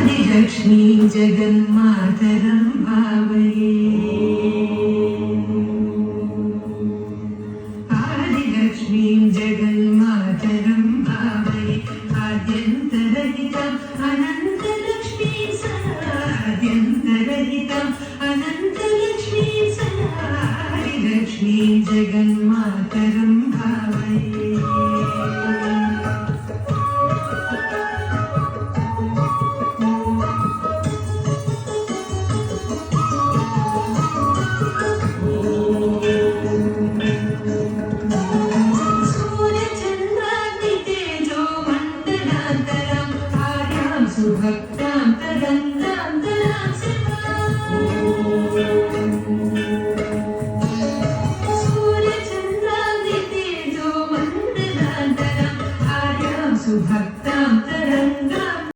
आदिलक्ष्मीं जगन्मातरं भावये आदिलक्ष्मीं जगन्मातरं भावये आद्यन्तरहितम् अनन्तलक्ष्मीं सदा आद्यन्तरहितम् अनन्तलक्ष्मीं सदा आदिलक्ष्मीं जगन्मातरं भावये भक्तां तरङ्ग